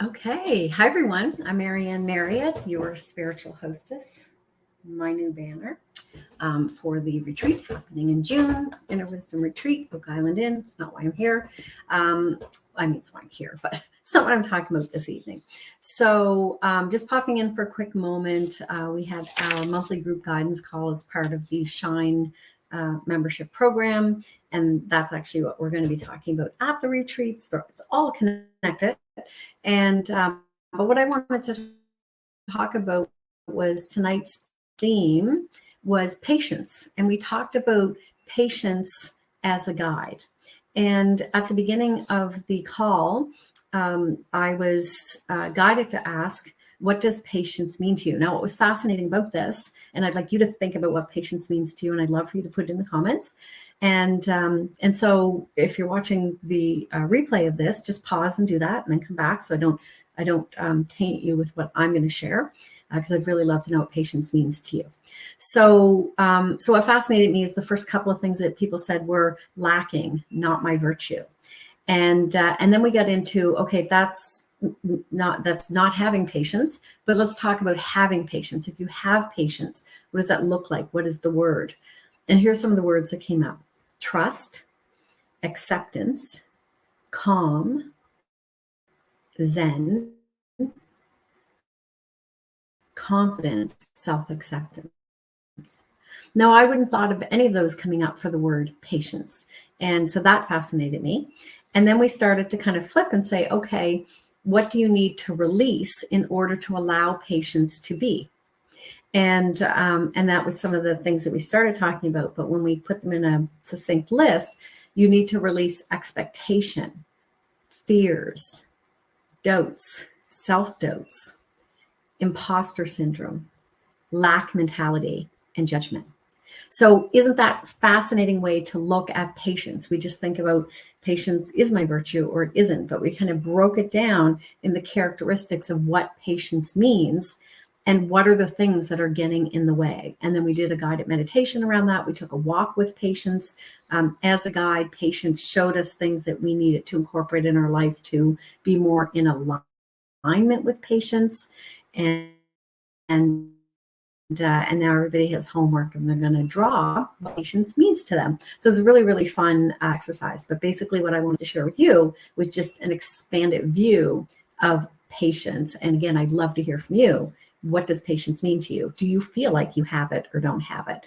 Okay. Hi, everyone. I'm Marianne Marriott, your spiritual hostess. My new banner for the retreat happening in June, Inner Wisdom Retreat, Oak Island Inn. It's not why I'm here. Um, I mean, it's why I'm here, but it's not what I'm talking about this evening. So just popping in for a quick moment. We had our monthly group guidance call as part of the Shine membership program. And that's actually what we're going to be talking about at the retreats. It's all connected. And but what I wanted to talk about was tonight's theme was patience, and we talked about patience as a guide. And at the beginning of the call, I was guided to ask, what does patience mean to you? Now, what was fascinating about this, and I'd like you to think about what patience means to you, and I'd love for you to put it in the comments. And so if you're watching the replay of this, just pause and do that, and then come back so I don't taint you with what I'm going to share, because I'd really love to know what patience means to you. So what fascinated me is the first couple of things that people said were lacking, not my virtue. And then we got into, okay, that's not having patience, but let's talk about having patience. If you have patience, what does that look like? What is the word? And here's some of the words that came up: trust, acceptance, calm, zen, confidence, self-acceptance. Now, I wouldn't thought of any of those coming up for the word patience. And so that fascinated me. And then we started to kind of flip and say, okay, what do you need to release in order to allow patience to be? And that was some of the things that we started talking about. But when we put them in a succinct list, you need to release expectation, fears, doubts, self-doubts, imposter syndrome, lack mentality, and judgment. So isn't that a fascinating way to look at patience? We just think about patience is my virtue or it isn't, but we kind of broke it down in the characteristics of what patience means and what are the things that are getting in the way. And then we did a guided meditation around that. We took a walk with patience as a guide. Patience showed us things that we needed to incorporate in our life to be more in alignment with patience. And now everybody has homework and they're going to draw what patience means to them. So it's a really, really fun exercise. But basically what I wanted to share with you was just an expanded view of patience. And again, I'd love to hear from you. What does patience mean to you? Do you feel like you have it or don't have it?